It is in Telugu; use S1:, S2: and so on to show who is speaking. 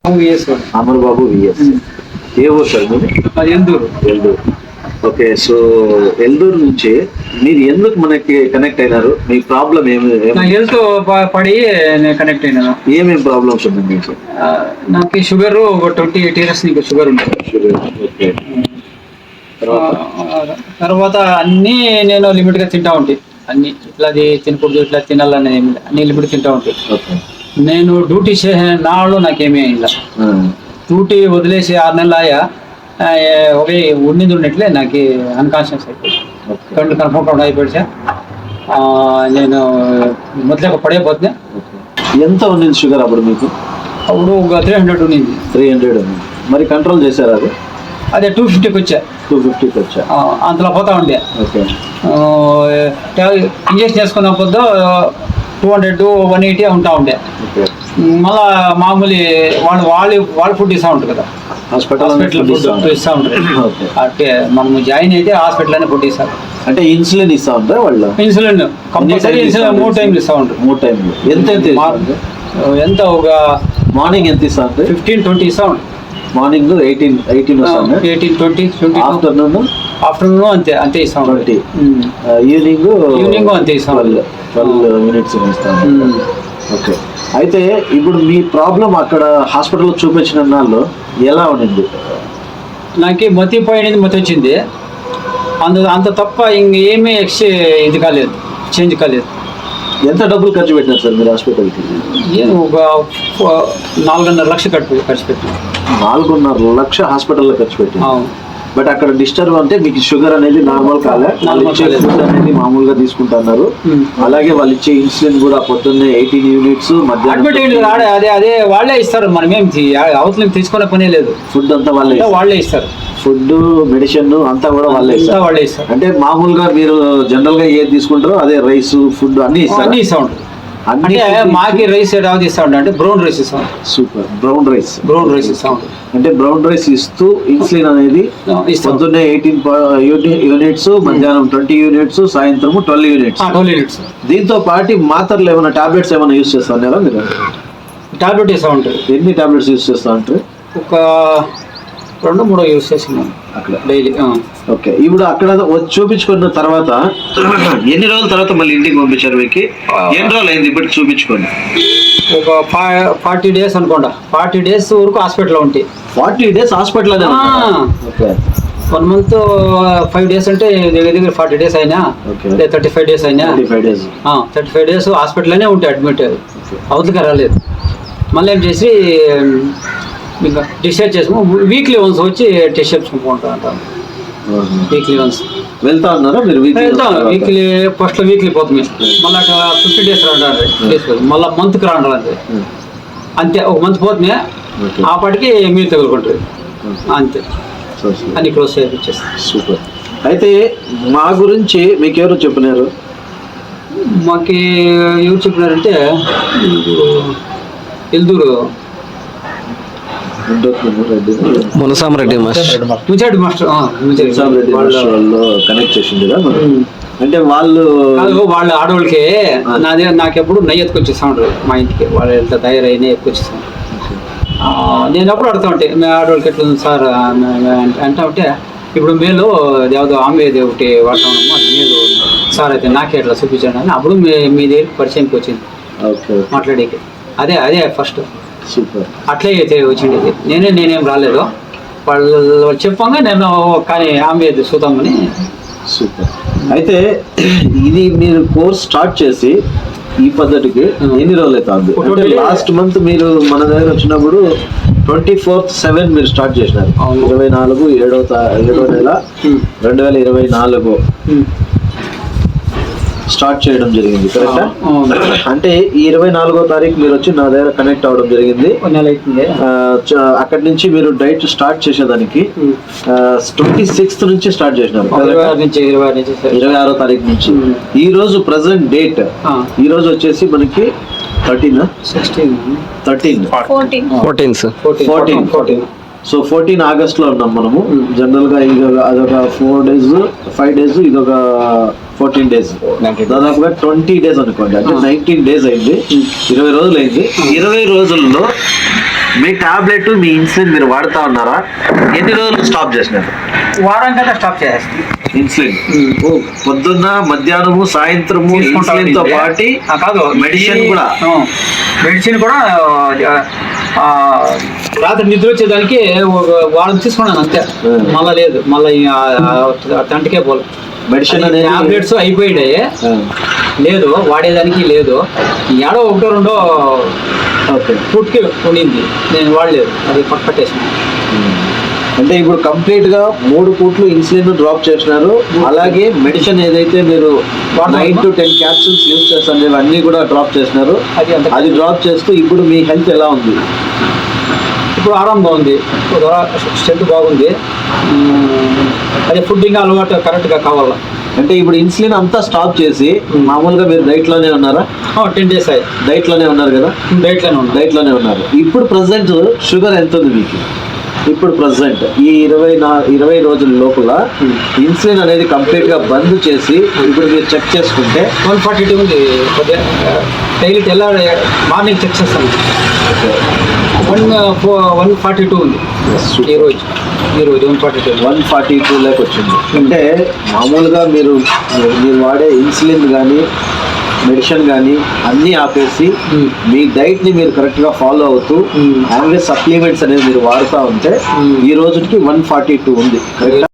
S1: అమర్ బాబు విఎస్. ఏ ఊరు సార్ మీరు?
S2: ఎల్దూరు.
S1: ఎల్దూరు. ఓకే, సో ఎల్దూరు నుంచి మీరు ఎందుకు మనకి కనెక్ట్ అయినారు? మీ ప్రాబ్లం
S2: హెల్త్ పడి కనెక్ట్ అయినా.
S1: ఏమేమి ప్రాబ్లమ్స్ ఉన్నాయి మీకు?
S2: నాకు షుగర్ 28 years నీకు షుగర్ ఉంటుంది.
S1: షుగర్. ఓకే.
S2: తర్వాత అన్నీ నేను లిమిట్గా తింటా ఉంటాయి. అన్ని ఇట్లాది తినకూడదు, ఇట్లా తినాలనేది అన్ని లిమిట్ తింటా ఉంటాయి.
S1: ఓకే.
S2: నేను డ్యూటీ చేసిన నాళ్ళు నాకేమీ అయిందా. డ్యూటీ వదిలేసి 6 నెలలు ఆయా ఒకే ఉన్నట్లే నాకు అన్కాన్షియస్ అయిపోయింది. కళ్ళు కన్ఫర్మ్ అయిపోయి నేను మొదలక పడైపోతున్నా.
S1: ఎంత ఉన్నింది షుగర్ అప్పుడు మీకు?
S2: అప్పుడు ఒక 300 ఉన్నింది.
S1: 300 ఉంది. మరి కంట్రోల్ చేశారు? అది
S2: అదే 250కి వచ్చా.
S1: 250కి వచ్చా.
S2: అంతలో పోతా ఉండే.
S1: ఓకే.
S2: ఇంజక్షన్ చేసుకున్న పొద్దు 200, 180 ఉంటా ఉండే. మళ్ళా మామూలు వాళ్ళు ఫుడ్ ఇస్తూ ఉంటారు కదా, హాస్పిటల్ ఫుడ్ ఇస్తూ ఉంటారు. అంటే మనము జాయిన్ అయితే హాస్పిటల్లోనే ఫుడ్ ఇస్తారు.
S1: అంటే ఇన్సులిన్ ఇస్తా ఉంటారు వాళ్ళు? ఇన్సులిన్
S2: కంపల్సరీ ఇన్సులిన్ 3 times ఇస్తూ ఉంటారు.
S1: 3 times. ఎంత ఒక మార్నింగ్ ఎంత ఇస్తా ఉంటారు?
S2: 15-20 ఇస్తూ ఉంటారు.
S1: మార్నింగ్ 18
S2: 20 ఆఫ్టర్నూన్ అంతే ఇస్తాం.
S1: 20 ఈవినింగ్ అంతే ఇస్తాం. 12 minutes ఇస్తాం. ఓకే. అయితే ఇప్పుడు మీ ప్రాబ్లం అక్కడ హాస్పిటల్లో చూపించిన నాళ్ళు ఎలా ఉండింది?
S2: నాకు మతి వచ్చింది. అంత తప్ప ఇంకేమీ ఇది కాలేదు, చేంజ్ కాలేదు.
S1: ఎంత డబ్బులు ఖర్చు పెట్టినారు సార్ మీరు హాస్పిటల్కి?
S2: నేను ఒక 4.5 లక్షలు ఖర్చు పెట్టాను.
S1: 4.5 లక్ష హాస్పిటల్లో ఖర్చు పెట్టాను. బట్ అక్కడ డిస్టర్బ్ అంటే మీకు షుగర్ అనేది నార్మల్ కాలే, ఫుడ్ అనేది మామూలుగా తీసుకుంటున్నారు. అలాగే వాళ్ళు ఇచ్చే ఇన్సులిన్ కూడా పొద్దున్నే 18 units
S2: అదే వాళ్ళే ఇస్తారు. మనమేం అవతల తీసుకునే పనే లేదు.
S1: ఫుడ్ అంతా వాళ్ళే
S2: ఇస్తారు.
S1: ఫుడ్, మెడిసిన్ అంతా కూడా వాళ్ళే ఇస్తారు. అంటే మామూలుగా మీరు జనరల్ గా ఏది తీసుకుంటారో అదే రైస్, ఫుడ్ అన్ని ఇస్తారు.
S2: అంటే మాకి రైస్ ఏడాది ఇస్తా ఉంటా, అంటే బ్రౌన్ రైస్ ఇస్తాం.
S1: సూపర్. బ్రౌన్ రైస్ ఇస్తా ఉంటాం. అంటే బ్రౌన్ రైస్ ఇస్తూ ఇన్సులిన్ అనేది పొద్దున్నే 18 units, మధ్యాహ్నం 20 units, సాయంత్రం 12 units. దీంతో పాటు మాత్రలు ఏమైనా టాబ్లెట్స్ ఏమైనా యూజ్ చేస్తా ఉన్నారా మీరు?
S2: టాబ్లెట్ ఇస్తా ఉంటారు.
S1: ఎన్ని టాబ్లెట్స్ యూజ్ చేస్తా ఉంటారు?
S2: ఒక 2-3 యూజ్ చేస్తున్నాం అక్కడ డైలీ.
S1: ఓకే. ఇప్పుడు అక్కడ చూపించుకున్న తర్వాత ఎన్ని రోజుల తర్వాత మళ్ళీ ఇంటికి పంపించారు మీకు? ఎన్ని రోజులు అయింది ఇప్పుడు చూపించుకోండి?
S2: ఒక 40 days అనుకోండి. 40 days వరకు హాస్పిటల్లో ఉంటాయి. 40
S1: days hospital? Okay.
S2: 1 month 5 days అంటే దగ్గర 40 days అయినా, 35 days అయినా. 35 days హాస్పిటల్లోనే ఉంటాయి అడ్మిట్. అవతలకి రాలేదు. మళ్ళీ ఏం చేసి ఇంకా డిశ్చార్జ్ చేసుకుని వీక్లీ వన్స్ వచ్చి టెస్ట్ చేసుకుంటూ వీక్లీ వన్స్
S1: వెళ్తా ఉన్నారా మీరు?
S2: వెళ్తాం. ఫస్ట్లో వీక్లీ పోతుంది. మళ్ళీ 50 days రాండి, మళ్ళీ మంత్కి రాండి. అంతే. ఒక మంత్ పోతుంది. ఆపాటికి మీరు తగులుకుంటుంది. అంతే. అన్ని క్లోజ్ చేయించేస్తాం.
S1: సూపర్. అయితే మా గురించి మీకు ఎవరు చెప్పినారు?
S2: మాకు ఎవరు చెప్పినారంటే ఎల్దూరు
S3: మునసామరెడ్డి మాస్టర్
S1: వాళ్ళు కనెక్ట్ చేసింది కదా. అంటే వాళ్ళు
S2: ఆడవాళ్ళకి నాకెప్పుడు నెయ్యి ఎత్తుకొచ్చేస్తా ఉంటారు మా ఇంటికి. వాళ్ళు ఎంత తయారైనా ఎత్తుకొచ్చేస్తాం. నేను అప్పుడు అడుగుతా ఉంటే ఆడవాళ్ళకి ఎట్లా ఉంది సార్ అంటే ఉంటే ఇప్పుడు మేలు ఏదో ఆమెది ఒకటి వాడతామమ్మా, మేలు సార్ అయితే నాకే ఎట్లా చూపించాను అని అప్పుడు మీ దగ్గర పరిచయంకి వచ్చింది మాట్లాడేకి. అదే ఫస్ట్.
S1: సూపర్.
S2: అట్లే అయితే వచ్చిండేది. నేనేం రాలేదు. వాళ్ళు చెప్పంగా నేను కానీ ఆమె చూద్దామని.
S1: సూపర్. అయితే ఇది మీరు కోర్స్ స్టార్ట్ చేసి ఈ పద్ధతికి ఎన్ని రోజులు అవుతుంది? అంటే లాస్ట్ మంత్ మీరు మన దగ్గర వచ్చినప్పుడు 24/7 మీరు స్టార్ట్ చేసినారు. 24/7 నెల 2024 స్టార్ట్ చేయడం జరిగింది. కరెక్టా? అంటే ఈ 24వ తారీఖు మీరు వచ్చి నా దగ్గర కనెక్ట్ అవ్వడం జరిగింది. అక్కడి నుంచి మీరు డైట్ స్టార్ట్ చేసేదానికి 26th నుంచి స్టార్ట్ చేసినారు. 26వ తారీఖు నుంచి. ఈ రోజు ప్రెసెంట్ డేట్ ఈ రోజు వచ్చేసి మనకి 14. సో 14 ఆగస్ట్లో ఉన్నాం మనము. జనరల్ గా అదొక 4 days 5 days, ఇదొక 14 days, దాదాపుగా 20 days అనుకోండి. అంటే 19 days అయింది. 20 రోజులు అయింది. 20 రోజుల్లో మీ టాబ్లెట్ మీ ఇన్సులిన్ మీరు వాడుతా ఉన్నారా? ఎన్ని రోజులు స్టాప్ చేసినారు
S2: వారం కదా స్టాప్ చేసేస్తాను.
S1: ఇన్సులిన్? పొద్దున్న, మధ్యాహ్నము, సాయంత్రము ఇన్సులిన్ తో పాటు
S2: కాదు
S1: మెడిసిన్ కూడా.
S2: మెడిసిన్ కూడా రాత్రి నిద్ర వచ్చేదానికి వారం తీసుకున్నాను అంతే. మళ్ళా లేదు, మళ్ళీ తంటకే పోలే.
S1: మెడిసిన్
S2: టాబ్లెట్స్ అయిపోయినాయి, లేదు వాడేదానికి లేదు. ఏడో ఒకటో రెండో ఫుడ్కి ఉండింది, నేను వాడలేదు, అది పట్టేసాను.
S1: అంటే ఇప్పుడు కంప్లీట్ గా 3 పూట్లు ఇన్సులిన్ డ్రాప్ చేసినారు. అలాగే మెడిసిన్ ఏదైతే మీరు 9 to 10 క్యాప్సూల్స్ యూజ్ చేస్తారు అన్ని కూడా డ్రాప్ చేసినారు. అది డ్రాప్ చేస్తూ ఇప్పుడు మీ హెల్త్ ఎలా ఉంది?
S2: ఇప్పుడు ఆరాంగా ఉంది, స్ట్రెంత్ బాగుంది. అదే ఫుడ్ ఇంకా అలవాటు కరెక్ట్గా కావాలా.
S1: అంటే ఇప్పుడు ఇన్సులిన్ అంతా స్టాప్ చేసి మామూలుగా మీరు డైట్ లోనే ఉన్నారా?
S2: 10 days అయ్యి
S1: డైట్ లోనే ఉన్నారు కదా? డైట్ లోనే ఉన్నారు. ఇప్పుడు ప్రెసెంట్ షుగర్ ఎంత ఉంది మీకు? ఇప్పుడు ప్రెసెంట్ ఈ 20 రోజుల లోపల ఇన్సులిన్ అనేది కంప్లీట్ గా బంద్ చేసి ఇప్పుడు మీరు చెక్ చేసుకుంటే
S2: 142 ఉంది. డైలీ తెల్లారి మార్నింగ్ చెక్ చేస్తాను, 142 ఉంది. ఈ రోజు
S1: 142 లాక్ వచ్చింది. అంటే మామూలుగా మీరు వాడే ఇన్సులిన్ కానీ మెడిసిన్ కానీ అన్నీ ఆపేసి మీ డైట్ ని మీరు కరెక్ట్ గా ఫాలో అవుతూ అలాగే సప్లిమెంట్స్ అనేది మీరు వాడుతూ ఉంటే ఈ రోజుకి 142 ఉంది. కరెక్ట్?